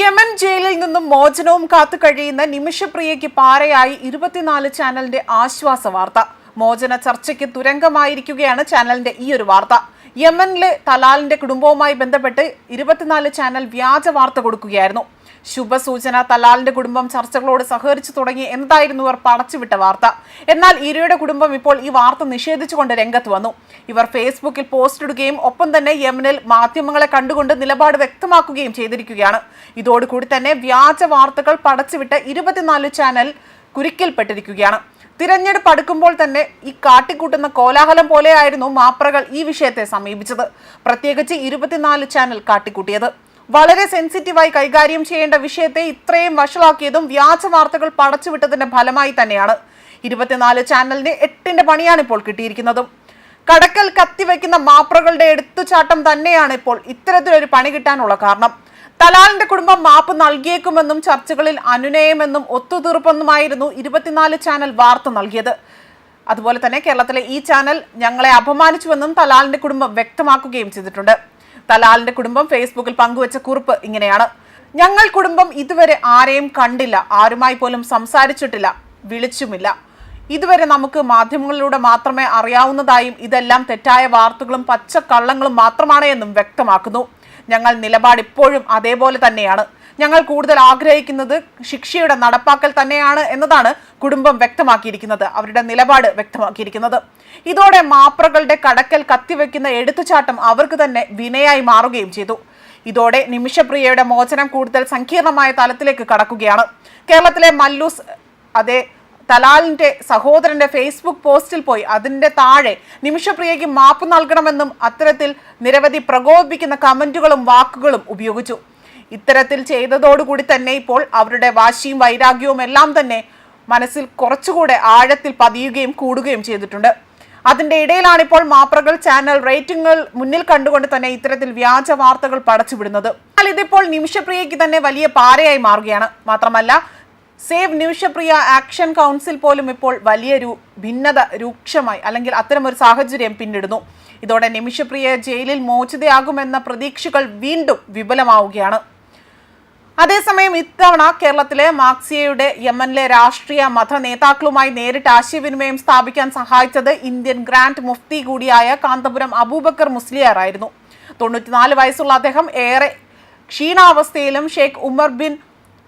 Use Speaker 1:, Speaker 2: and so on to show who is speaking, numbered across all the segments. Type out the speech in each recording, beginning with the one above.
Speaker 1: Yemen ജയിലിൽ നിന്നും മോചനവും കാത്തു കഴിയുന്ന നിമിഷപ്രിയയ്ക്ക് പാരയായി 24 ചാനലിന്റെ ആശ്വാസ വാർത്ത. മോചന ചർച്ചയ്ക്ക് തുരങ്കമായിരിക്കുകയാണ് ചാനലിന്റെ ഈ ഒരു വാർത്ത. യമനിലെ തലാലിന്റെ കുടുംബവുമായി ബന്ധപ്പെട്ട് 24 ചാനൽ വ്യാജ വാർത്ത കൊടുക്കുകയായിരുന്നു. ശുഭസൂചന, തലാലിന്റെ കുടുംബം ചർച്ചകളോട് സഹകരിച്ചു തുടങ്ങി എന്നതായിരുന്നു ഇവർ പടച്ചുവിട്ട വാർത്ത. എന്നാൽ ഇരയുടെ കുടുംബം ഇപ്പോൾ ഈ വാർത്ത നിഷേധിച്ചുകൊണ്ട് രംഗത്ത് വന്നു. ഇവർ ഫേസ്ബുക്കിൽ പോസ്റ്റ് ഇടുകയും ഒപ്പം തന്നെ യമനിൽ മാധ്യമങ്ങളെ കണ്ടുകൊണ്ട് നിലപാട് വ്യക്തമാക്കുകയും ചെയ്തിരിക്കുകയാണ്. ഇതോടുകൂടി തന്നെ വ്യാജ വാർത്തകൾ പടച്ചുവിട്ട് 24 ചാനൽ കുരുക്കിൽപ്പെട്ടിരിക്കുകയാണ്. തിരഞ്ഞെടുപ്പ് അടുക്കുമ്പോൾ തന്നെ ഈ കാട്ടിക്കൂട്ടുന്ന കോലാഹലം പോലെയായിരുന്നു മാപ്രകൾ ഈ വിഷയത്തെ സമീപിച്ചത്. പ്രത്യേകിച്ച് 24 ചാനൽ കാട്ടിക്കൂട്ടിയത്. വളരെ സെൻസിറ്റീവായി കൈകാര്യം ചെയ്യേണ്ട വിഷയത്തെ ഇത്രയും വഷളാക്കിയതും വ്യാജ വാർത്തകൾ പടച്ചുവിട്ടതിന്റെ ഫലമായി തന്നെയാണ്. 24 ചാനലിന് 8ന്റെ പണിയാണ് ഇപ്പോൾ കിട്ടിയിരിക്കുന്നതും. കടക്കൽ കത്തിവെക്കുന്ന മാപ്രകളുടെ എടുത്തുചാട്ടം തന്നെയാണ് ഇപ്പോൾ ഇത്തരത്തിലൊരു പണി കിട്ടാനുള്ള കാരണം. തലാലിന്റെ കുടുംബം മാപ്പ് നൽകിയേക്കുമെന്നും ചർച്ചകളിൽ അനുനയമെന്നും ഒത്തുതീർപ്പെന്നുമായിരുന്നു 24 ചാനൽ വാർത്ത നൽകിയത്. അതുപോലെ തന്നെ കേരളത്തിലെ ഈ ചാനൽ ഞങ്ങളെ അപമാനിച്ചുവെന്നും തലാലിന്റെ കുടുംബം വ്യക്തമാക്കുകയും ചെയ്തിട്ടുണ്ട്. തലാലിന്റെ കുടുംബം ഫേസ്ബുക്കിൽ പങ്കുവച്ച കുറിപ്പ് ഇങ്ങനെയാണ്: ഞങ്ങൾ കുടുംബം ഇതുവരെ ആരെയും കണ്ടില്ല, ആരുമായി പോലും സംസാരിച്ചിട്ടില്ല, വിളിച്ചുമില്ല. ഇതുവരെ നമുക്ക് മാധ്യമങ്ങളിലൂടെ മാത്രമേ അറിയാവുന്നതായും ഇതെല്ലാം തെറ്റായ വാർത്തകളും പച്ചക്കള്ളങ്ങളും മാത്രമാണ് എന്നും വ്യക്തമാക്കുന്നു. ഞങ്ങൾ നിലപാട് ഇപ്പോഴും അതേപോലെ തന്നെയാണ്. ഞങ്ങൾ കൂടുതൽ ആഗ്രഹിക്കുന്നത് ശിക്ഷയുടെ നടപ്പാക്കൽ തന്നെയാണ് എന്നതാണ് കുടുംബം വ്യക്തമാക്കിയിരിക്കുന്നത്, അവരുടെ നിലപാട് വ്യക്തമാക്കിയിരിക്കുന്നത്. ഇതോടെ മാപ്രകളുടെ കടക്കൽ കത്തിവെക്കുന്ന എടുത്തുചാട്ടം അവർക്ക് തന്നെ വിനയായി മാറുകയും ചെയ്തു. ഇതോടെ നിമിഷപ്രിയയുടെ മോചനം കൂടുതൽ സങ്കീർണമായ തലത്തിലേക്ക് കടക്കുകയാണ്. കേരളത്തിലെ മല്ലൂസ് തലാലിന്റെ സഹോദരന്റെ ഫേസ്ബുക്ക് പോസ്റ്റിൽ പോയി അതിന്റെ താഴെ നിമിഷപ്രിയയ്ക്ക് മാപ്പ് നൽകണമെന്നും അത്തരത്തിൽ നിരവധി പ്രകോപിപ്പിക്കുന്ന കമന്റുകളും വാക്കുകളും ഉപയോഗിച്ചു. ഇത്തരത്തിൽ ചെയ്തതോടുകൂടി തന്നെ ഇപ്പോൾ അവരുടെ വാശിയും വൈരാഗ്യവും എല്ലാം തന്നെ മനസ്സിൽ കുറച്ചുകൂടെ ആഴത്തിൽ പതിയുകയും കൂടുകയും ചെയ്തിട്ടുണ്ട്. അതിന്റെ ഇടയിലാണ് ഇപ്പോൾ മാപ്രകൾ ചാനൽ റേറ്റിംഗുകൾ മുന്നിൽ കണ്ടുകൊണ്ട് തന്നെ ഇത്തരത്തിൽ വ്യാജ വാർത്തകൾ പടച്ചുവിടുന്നത്. എന്നാൽ ഇതിപ്പോൾ നിമിഷപ്രിയയ്ക്ക് തന്നെ വലിയ പാരയായി മാറുകയാണ്. മാത്രമല്ല, സേവ് നിമിഷപ്രിയ ആക്ഷൻ കൗൺസിൽ പോലും ഇപ്പോൾ വലിയൊരു ഭിന്നത രൂക്ഷമായി അല്ലെങ്കിൽ അത്തരമൊരു സാഹചര്യം പിന്നിടുന്നു. ഇതോടെ നിമിഷപ്രിയ ജയിലിൽ മോചിതയാകുമെന്ന പ്രതീക്ഷകൾ വീണ്ടും വിപുലമാവുകയാണ്. അതേസമയം ഇത്തവണ കേരളത്തിലെ മാർക്സിയയുടെ യമനിലെ രാഷ്ട്രീയ മത നേതാക്കളുമായി നേരിട്ട് ആശയവിനിമയം സ്ഥാപിക്കാൻ സഹായിച്ചത് ഇന്ത്യൻ ഗ്രാൻഡ് മുഫ്തി കൂടിയായ കാന്തപുരം അബൂബക്കർ മുസ്ലിയാർ ആയിരുന്നു. 94 വയസ്സുള്ള അദ്ദേഹം ഏറെ ക്ഷീണാവസ്ഥയിലും ഷെയ്ഖ് ഉമർ ബിൻ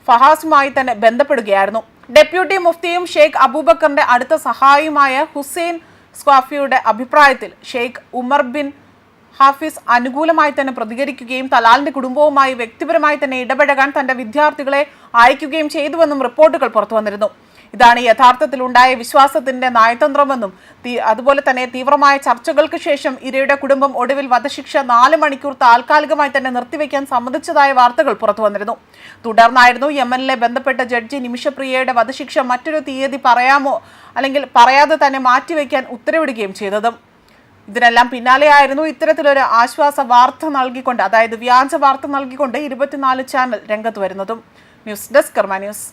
Speaker 1: ഫഹാസുമായി തന്നെ ബന്ധപ്പെടുകയായിരുന്നു. ഡെപ്യൂട്ടി മുഫ്തിയും ഷെയ്ഖ് അബൂബക്കറിന്റെ അടുത്ത സഹായിയുമായ ഹുസൈൻ സ്വാഫിയുടെ അഭിപ്രായത്തിൽ ഷെയ്ഖ് ഉമർ ബിൻ ഹാഫിസ് അനുകൂലമായി തന്നെ പ്രതികരിക്കുകയും തലാലിന്റെ കുടുംബവുമായി വ്യക്തിപരമായി തന്നെ ഇടപഴകാൻ തന്റെ വിദ്യാർത്ഥികളെ അയക്കുകയും ചെയ്തുവെന്നും റിപ്പോർട്ടുകൾ പുറത്തു വന്നിരുന്നു. ഇതാണ് യഥാർത്ഥത്തിൽ ഉണ്ടായ വിശ്വാസത്തിന്റെ നയതന്ത്രമെന്നും അതുപോലെ തന്നെ തീവ്രമായ ചർച്ചകൾക്ക് ശേഷം ഇരയുടെ കുടുംബം ഒടുവിൽ വധശിക്ഷ 4 മണിക്കൂർ താൽക്കാലികമായി തന്നെ നിർത്തിവെക്കാൻ സമ്മതിച്ചതായ വാർത്തകൾ പുറത്തു വന്നിരുന്നു. തുടർന്നായിരുന്നു യമനിലെ ബന്ധപ്പെട്ട ജഡ്ജി നിമിഷപ്രിയയുടെ വധശിക്ഷ മറ്റൊരു തീയതി പറയാമോ അല്ലെങ്കിൽ പറയാതെ തന്നെ മാറ്റിവെക്കാൻ ഉത്തരവിടുകയും ചെയ്തതും. ഇതിനെല്ലാം പിന്നാലെയായിരുന്നു ഇത്തരത്തിലൊരു ആശ്വാസ വാർത്ത നൽകിക്കൊണ്ട്, അതായത് വ്യാജ വാർത്ത നൽകിക്കൊണ്ട് 24 ചാനൽ രംഗത്ത് വരുന്നതും. ന്യൂസ് ഡെസ്ക് കർമ്മ ന്യൂസ്.